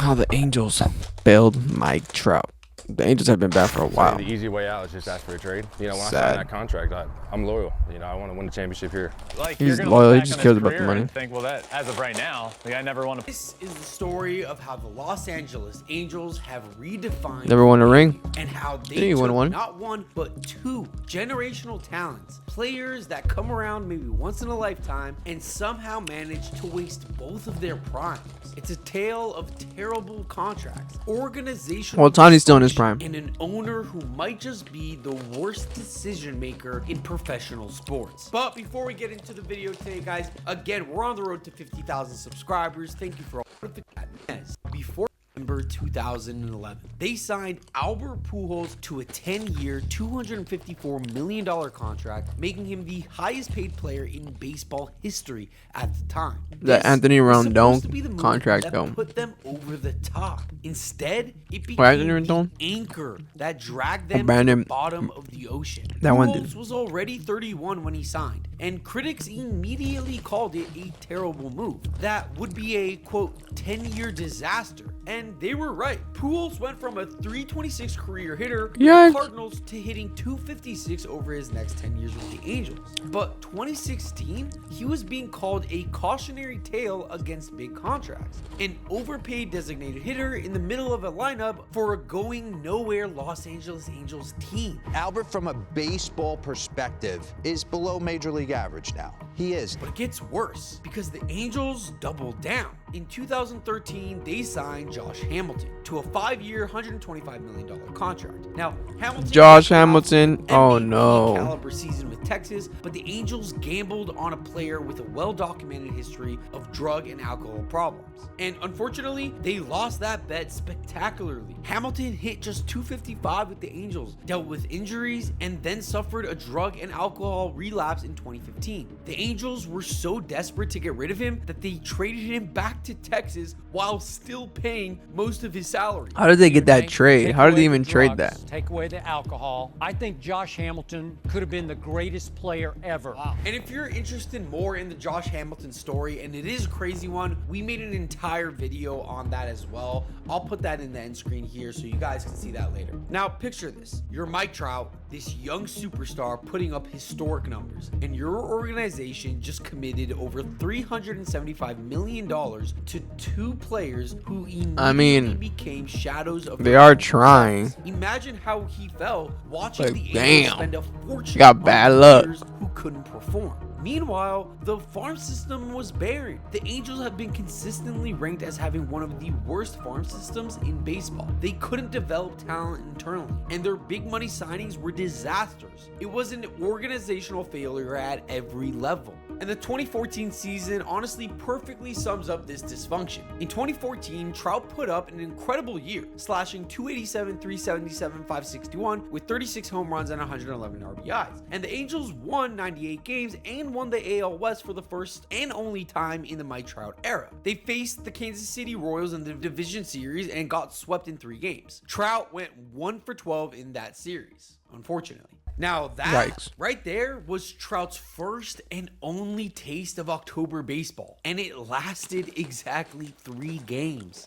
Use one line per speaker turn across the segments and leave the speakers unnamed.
How the Angels bailed Mike Trout. The Angels have been bad for a while.
The easy way out is just ask for a trade. You know, when I
Sad.
signed that contract, I'm loyal. You know, I want to win the championship here.
Like,
He's
you're
loyal. He
look back
just
on
cares
his
about the
career
money.
and think, well, that as of right now, the guy never won a.
This is the story of how the Los Angeles Angels have redefined
Never won a ring.
and how they
Didn't he win
took
one?
not one but two generational talents, players that come around maybe once in a lifetime and somehow manage to waste both of their primes. It's a tale of terrible contracts, organizational
Ohtani's still in his prime.
and an owner who might just be the worst decision maker in professional sports. But before we get into the video today, guys, again, we're on the road to 50,000 subscribers. Thank you for all of the kindness. Before December 2011, they signed Albert Pujols to a 10-year, $254 million contract, making him the highest paid player in baseball history at the time.
The Anthony
was supposed to be the
Rondon
move
contract,
that
though.
put them over the top. Instead, it
Anthony
became the
Rondon?
anchor that dragged them to
Brandon-
the bottom of the ocean.
That one
Pujols
did.
was already 31 when he signed, and critics immediately called it a terrible move that would be a quote 10-year disaster. And they were right. Pujols went from a 326 career hitter with
Yikes.
the Cardinals to hitting 256 over his next 10 years with the Angels. But 2016, he was being called a cautionary tale against big contracts, an overpaid designated hitter in the middle of a lineup for a going nowhere Los Angeles Angels team.
Albert, from a baseball perspective, is below major league average now. He is.
But it gets worse because the Angels doubled down. In 2013, they signed Josh Hamilton to a 5-year, $125 million contract. Now, Hamilton
Josh
had an
Hamilton?
MVP
Oh, no.
caliber season with Texas, but the Angels gambled on a player with a well-documented history of drug and alcohol problems. And unfortunately, they lost that bet spectacularly. Hamilton hit just 255 with the Angels, dealt with injuries, and then suffered a drug and alcohol relapse in 2015. The Angels were so desperate to get rid of him that they traded him back to Texas while still paying most of his salary.
How did they get that
Take
trade? How did they
away
even
the
trade
drugs,
that?
Take away the alcohol. I think Josh Hamilton could have been the greatest player ever.
And if you're interested more in the Josh Hamilton story, and it is a crazy one, we made an entire video on that as well. I'll put that in the end screen here so you guys can see that later. Now picture this. You're Mike Trout, this young superstar putting up historic numbers, and your organization just committed over $375 million to two players who immediately became shadows of
They
their
are
own
trying.
selves. Imagine how he felt watching
Like,
the Angels
damn.
spend a fortune
Got
on
bad luck.
players who couldn't perform. Meanwhile, the farm system was barren. The Angels have been consistently ranked as having one of the worst farm systems in baseball. They couldn't develop talent internally, and their big money signings were disasters. It was an organizational failure at every level. And the 2014 season honestly perfectly sums up this dysfunction. In 2014, Trout put up an incredible year, slashing 287, 377, 561 with 36 home runs and 111 RBIs. And the Angels won 98 games and won the AL West for the first and only time in the Mike Trout era. They faced the Kansas City Royals in the division series and got swept in 3 games. Trout went 1 for 12 in that series, unfortunately. Now that
Yikes.
right there was Trout's first and only taste of October baseball, and it lasted exactly 3 games.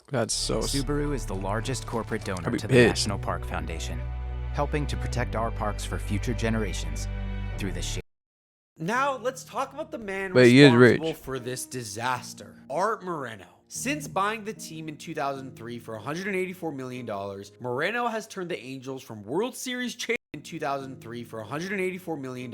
That's so.
Subaru is the largest corporate donor
I'd be
to the
pissed.
National Park Foundation, helping to protect our parks for future generations through the shape.
Now let's talk about the man
But he is
responsible
rich.
for this disaster, Art Moreno. Since buying the team in 2003 for $184 million, Moreno has turned the Angels from World Series champions in 2003 for $184 million.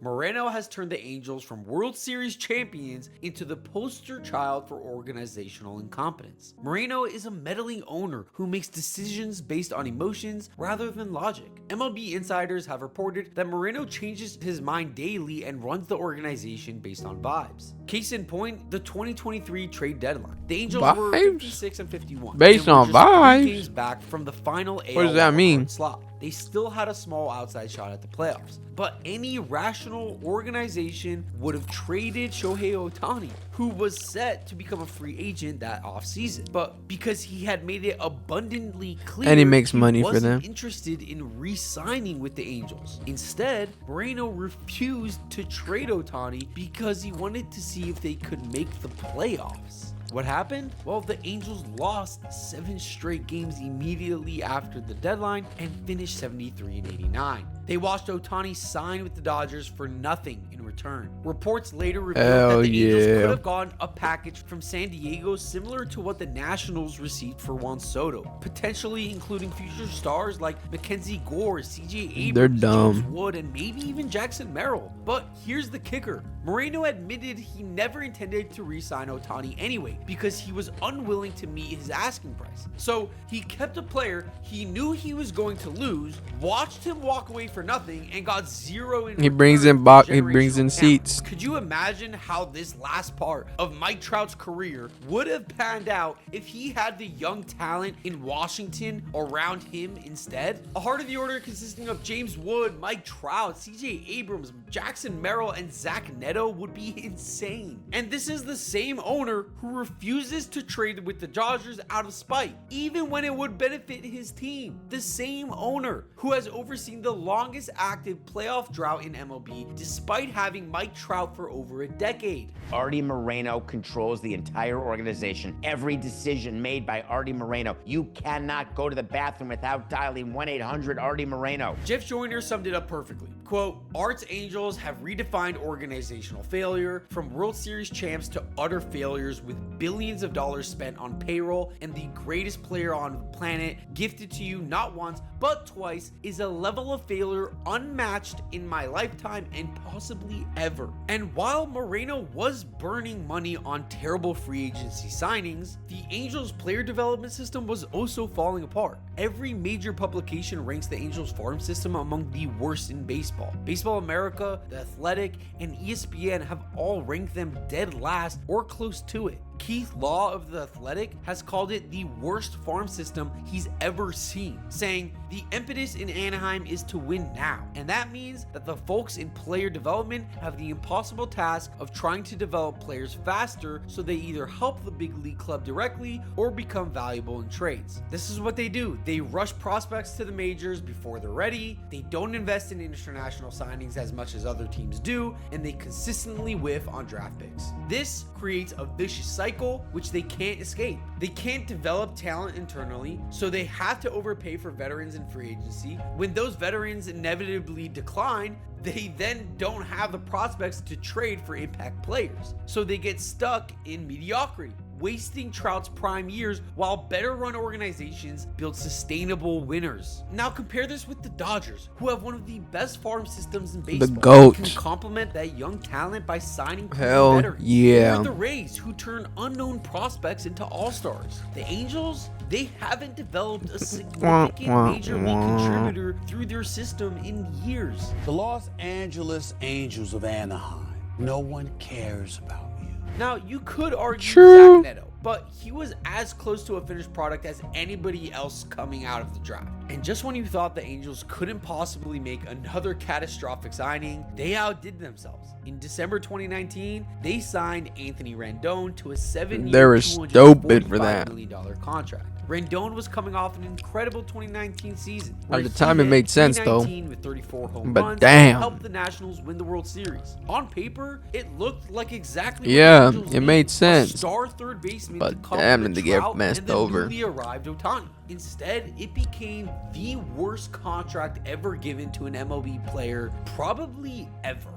Moreno has turned the Angels from World Series champions into the poster child for organizational incompetence. Moreno is a meddling owner who makes decisions based on emotions rather than logic. MLB insiders have reported that Moreno changes his mind daily and runs the organization based on vibes. Case in point, the 2023 trade deadline. The Angels were
Vibes?
56 and 51.
Based
and were
on
just 3
vibes?
games back from the final AL
What does that
wildcard
mean?
slot. They still had a small outside shot at the playoffs, but any rational organization would have traded Shohei Ohtani, who was set to become a free agent that offseason. But because he had made it abundantly clear,
And he makes money for
wasn't
them.
interested in re-signing with the Angels. Instead, Moreno refused to trade Ohtani because he wanted to see if they could make the playoffs. What happened? Well, the Angels lost 7 straight games immediately after the deadline and finished 73-89. They watched Ohtani sign with the Dodgers for nothing in return. Reports later revealed that the Angels could have gotten a package from San Diego similar to what the Nationals received for Juan Soto, potentially including future stars like Mackenzie Gore, CJ Abrams,
They're dumb.
James Wood, and maybe even Jackson Merrill. But here's the kicker. Moreno admitted he never intended to re-sign Ohtani anyway because he was unwilling to meet his asking price. So he kept a player he knew he was going to lose, watched him walk away for nothing, and got zero in
He brings in seats.
Could you imagine how this last part of Mike Trout's career would have panned out if he had the young talent in Washington around him instead? A heart of the order consisting of James Wood, Mike Trout, CJ Abrams, Jackson Merrill, and Zach Neto would be insane. And this is the same owner who refuses to trade with the Dodgers out of spite, even when it would benefit his team. The same owner who has overseen the longest active playoff drought in MLB despite having Mike Trout for over a decade.
Artie Moreno controls the entire organization. Every decision made by Artie Moreno. You cannot go to the bathroom without dialing 1-800-ARTIE Moreno.
Jeff Joyner summed it up perfectly. Quote, Art's Angels have redefined organizational failure from World Series champs to utter failures with billions of dollars spent on payroll, and the greatest player on the planet gifted to you not once but twice is a level of failure unmatched in my lifetime and possibly ever. And while Moreno was burning money on terrible free agency signings, the Angels player development system was also falling apart. Every major publication ranks the Angels farm system among the worst in baseball. Baseball America, The Athletic, and ESPN have all ranked them dead last or close to it. Keith Law of The Athletic has called it the worst farm system he's ever seen, saying the impetus in Anaheim is to win now, and that means that the folks in player development have the impossible task of trying to develop players faster so they either help the big league club directly or become valuable in trades. This is what they do. They rush prospects to the majors before they're ready, they don't invest in international signings as much as other teams do, and they consistently whiff on draft picks. This creates a vicious cycle which they can't escape. They can't develop talent internally, so they have to overpay for veterans in free agency. When those veterans inevitably decline, they then don't have the prospects to trade for impact players, so they get stuck in mediocrity, wasting Trout's prime years while better run organizations build sustainable winners. Now compare this with the Dodgers, who have one of the best farm systems in baseball.
The GOAT.
Can complement that young talent by signing
Hell
veterans.
yeah.
Or the Rays, who turn unknown prospects into all-stars. The Angels, they haven't developed a significant major league contributor through their system in years.
The Los Angeles Angels of Anaheim. No one cares about you.
Now, you could argue
True.
Zach Neto, but he was as close to a finished product as anybody else coming out of the draft. And just when you thought the Angels couldn't possibly make another catastrophic signing, they outdid themselves. In December 2019, they signed Anthony Rendon to a 7-year,
They were stupid for that.
$245 million contract. Rendon was coming off an incredible 2019 season.
At the time, it made sense, though.
With 34 home
But
runs,
damn.
helped the Nationals win the World Series. On paper, it looked like exactly
Yeah,
what the Angels
it
needed.
made
A
sense.
star third baseman
But
to complement
damn, did they get
Trout
messed
and the
over.
newly arrived Ohtani. Instead, it became the worst contract ever given to an MLB player, probably ever.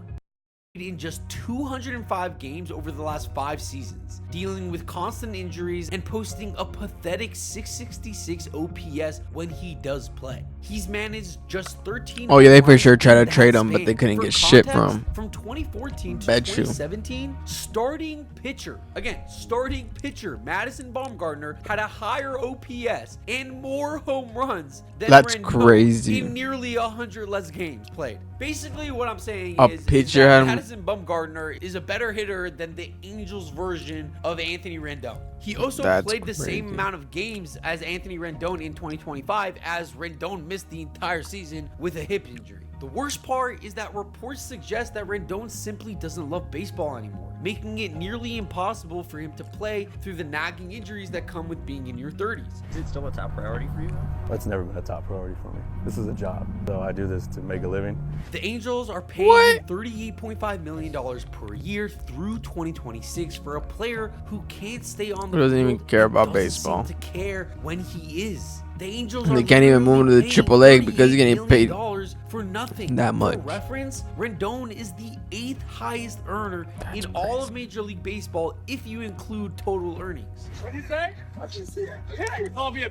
In just 205 games over the last 5 seasons, dealing with constant injuries and posting a pathetic 666 OPS when he does play. He's managed just 13.
Oh, yeah, they for sure tried to
in that
trade him, but
span.
they couldn't
For
get shit
context,
from
From 2014 to
Bet you.
2017, starting pitcher Madison Bumgarner had a higher OPS and more home runs than
That's
Rendon
crazy.
in nearly 100 less games played. Basically, what I'm saying
A
is
pitcher
that
had-
Madison Bumgarner is a better hitter than the Angels version of Anthony Rendon. He also
That's
played the same
crazy.
amount of games as Anthony Rendon in 2025, as Rendon missed the entire season with a hip injury. The worst part is that reports suggest that Rendon simply doesn't love baseball anymore. making it nearly impossible for him to play through the nagging injuries that come with being in your 30s.
Is it still a top priority for you?
That's never been a top priority for me. This is a job, so I do this to make a living.
The Angels are paying him $38.5 million per year through 2026 for a player who can't stay on the
Who doesn't even
field
care
and
about
doesn't
baseball.
seem to care when he is. The Angels
And they
are
can't even move him to the
literally
AAA because he's getting
$38
paid
million for nothing.
that much.
For reference, Rendon is the 8th highest earner in all of Major League Baseball if you include total earnings.
What did you say? What you say? Yeah, you called me a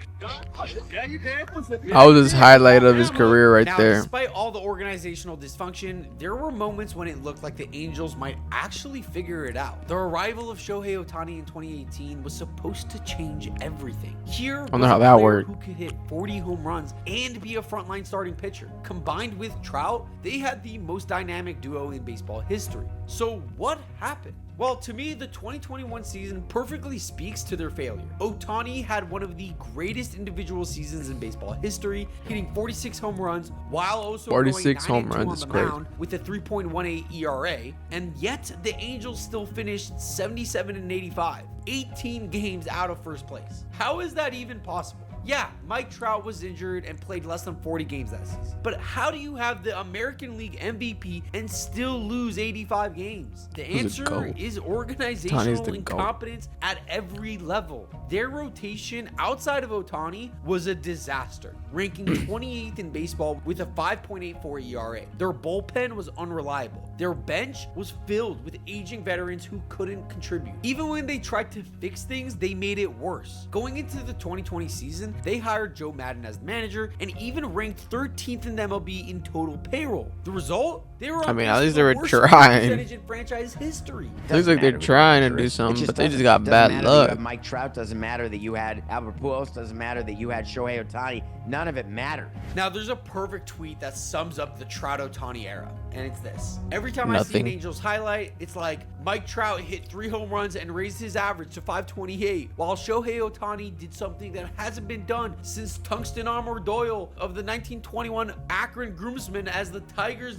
yeah, you did.
That was his highlight of his career right
Now,
there.
despite all the organizational dysfunction, there were moments when it looked like the Angels might actually figure it out. The arrival of Shohei Ohtani in 2018 was supposed to change everything. Here
I don't know
was
how
a
that
player
worked.
who could hit 40 home runs and be a frontline starting pitcher. Combined with Trout, they had the most dynamic duo in baseball history. So what happened? Well, to me, the 2021 season perfectly speaks to their failure. Ohtani had one of the greatest individual seasons in baseball history, hitting 46 home runs while also
46
going
home
9-2
runs
on
is
the
crazy.
mound with a 3.18 ERA, and yet the Angels still finished 77-85, 18 games out of first place. How is that even possible? Yeah, Mike Trout was injured and played less than 40 games that season. But how do you have the American League MVP and still lose 85 games? The
Who's a
answer
GOAT?
is
Ohtani's
organizational
the GOAT.
incompetence at every level. Their rotation outside of Ohtani was a disaster, ranking 28th in baseball with a 5.84 ERA. Their bullpen was unreliable. Their bench was filled with aging veterans who couldn't contribute. Even when they tried to fix things, they made it worse. Going into the 2020 season, they hired Joe Madden as manager and even ranked 13th in the MLB in total payroll. The result? They were on
mean,
pace
at
for
least
the
they were
worst
trying.
percentage in franchise history.
Looks like they're trying to do something, but they just got bad
You
luck.
have Mike Trout. Doesn't matter that you had Albert Pujols. Doesn't matter that you had Shohei Ohtani. None of it mattered.
Now, there's a perfect tweet that sums up the Trout Ohtani era, and it's this. Every time I see
Nothing.
an Angels highlight, it's like Mike Trout hit 3 home runs and raised his average to 528, while Shohei Ohtani did something that hasn't been done since Tungsten Armor Doyle of the 1921 Akron Groomsmen as the Tigers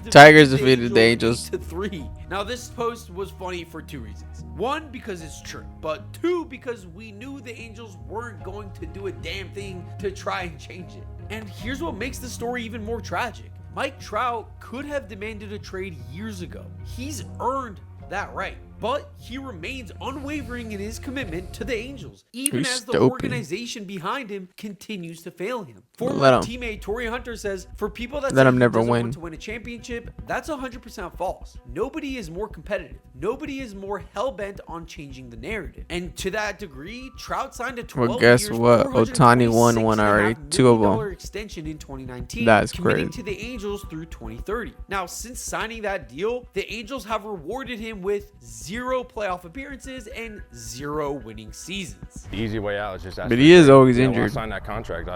defeated the Angels
8-3. Now, this post was funny for 2 reasons. 1, because it's true, but 2, because we knew the Angels weren't going to do a damn thing to try and change it. And here's what makes the story even more tragic. Mike Trout could have demanded a trade years ago. He's earned that right, but he remains unwavering in his commitment to the Angels, even
He's
as the
stupid.
organization behind him continues to fail him. Former
Let him.
teammate Torrey Hunter says, for people that
Let
say
him
he
never
doesn't
win.
want to win a championship, that's 100% false. Nobody is more competitive. Nobody is more hell-bent on changing the narrative. And to that degree, Trout signed a 12
Well, guess
years,
what? Ohtani won one already.
$426.5
2 of them.
million extension in 2019,
That's
committing
crazy.
to the Angels through 2030. Now, since signing that deal, the Angels have rewarded him with 0 playoff appearances and 0 winning seasons.
The easy way out is just ask
But
for
he
a
is
trade.
always
You know, when I
injured.
signed that contract,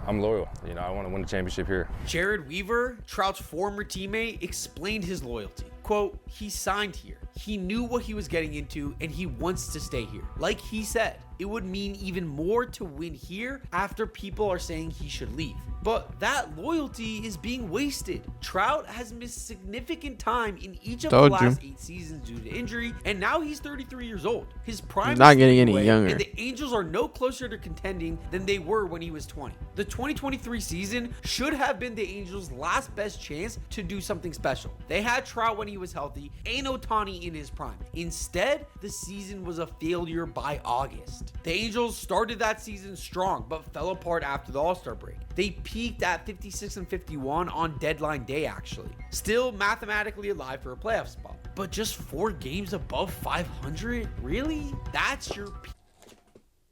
I'm loyal. You know, I want to win a championship here.
Jared Weaver, Trout's former teammate, explained his loyalty. Quote, he signed here. He knew what he was getting into and he wants to stay here. Like he said, it would mean even more to win here after people are saying he should leave. But that loyalty is being wasted. Trout has missed significant time in each of
Told
the
you.
last 8 seasons due to injury, and now he's 33 years old. His prime
He's not
is
getting
slipping
any
away,
younger.
and the Angels are no closer to contending than they were when he was 20. The 2023 season should have been the Angels' last best chance to do something special. They had Trout when he was healthy and Ohtani in his prime. Instead, the season was a failure by August. The Angels started that season strong, but fell apart after the All-Star break. They peaked at 56-51 on deadline day, actually. Still mathematically alive for a playoff spot. But just 4 games above 500? Really? That's your peak?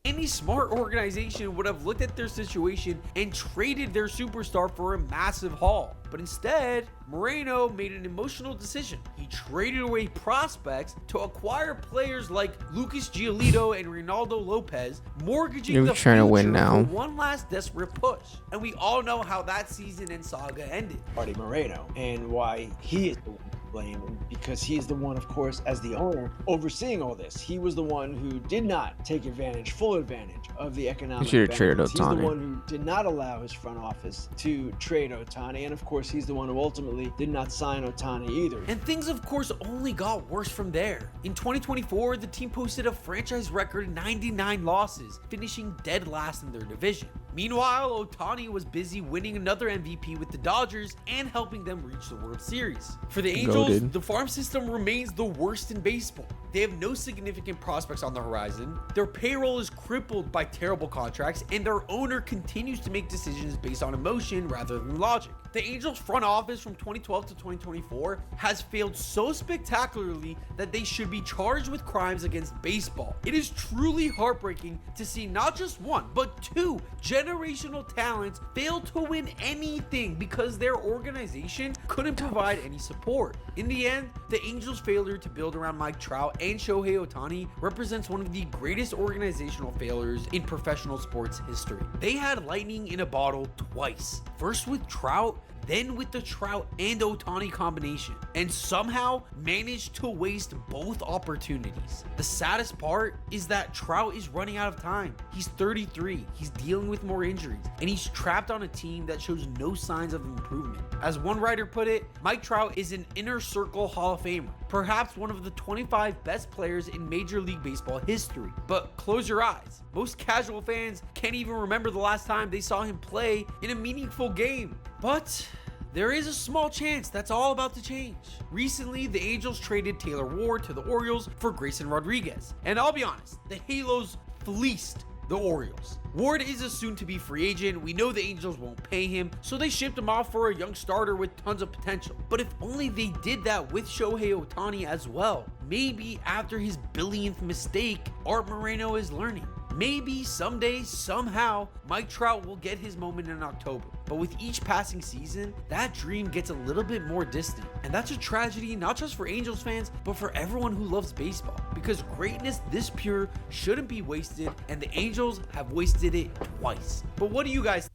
Any smart organization would have looked at their situation and traded their superstar for a massive haul. But instead, Moreno made an emotional decision. He traded away prospects to acquire players like Lucas Giolito and Ronaldo Lopez, mortgaging
You're
the
trying to win
future
now.
for one last desperate push. And we all know how that season and saga ended.
Artie Moreno and why he is the one
blame because he's the one, of course, as the owner, overseeing all this. He was the one who did not take full advantage of the economic
should have traded
benefits. He's the
Ohtani.
one who did not allow his front office to trade Ohtani, and of course, he's the one who ultimately did not sign Ohtani either.
And things, of course, only got worse from there. In 2024, the team posted a franchise record 99 losses, finishing dead last in their division. Meanwhile, Ohtani was busy winning another MVP with the Dodgers and helping them reach the World Series. For the Angels,
Goated.
the farm system remains the worst in baseball. They have no significant prospects on the horizon, their payroll is crippled by terrible contracts, and their owner continues to make decisions based on emotion rather than logic. The Angels front office from 2012 to 2024 has failed so spectacularly that they should be charged with crimes against baseball. It is truly heartbreaking to see not just one, but two generational talents fail to win anything because their organization couldn't provide any support. In the end, the Angels' failure to build around Mike Trout and Shohei Ohtani represents one of the greatest organizational failures in professional sports history. They had lightning in a bottle twice. First with Trout, then with the Trout and Ohtani combination, and somehow managed to waste both opportunities. The saddest part is that Trout is running out of time. He's 33, he's dealing with more injuries, and he's trapped on a team that shows no signs of improvement. As one writer put it, Mike Trout is an inner circle Hall of Famer, perhaps one of the 25 best players in Major League Baseball history. But close your eyes. Most casual fans can't even remember the last time they saw him play in a meaningful game. But there is a small chance that's all about to change. Recently, the Angels traded Taylor Ward to the Orioles for Grayson Rodriguez. And I'll be honest, the Halos fleeced the Orioles. Ward is a soon-to-be free agent. We know the Angels won't pay him, so they shipped him off for a young starter with tons of potential. But if only they did that with Shohei Ohtani as well. Maybe after his billionth mistake, Art Moreno is learning. Maybe someday, somehow, Mike Trout will get his moment in October. But with each passing season, that dream gets a little bit more distant. And that's a tragedy not just for Angels fans, but for everyone who loves baseball. Because greatness this pure shouldn't be wasted, and the Angels have wasted it twice. But what do you guys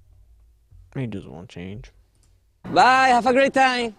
Angels won't change.
Bye, have a great time.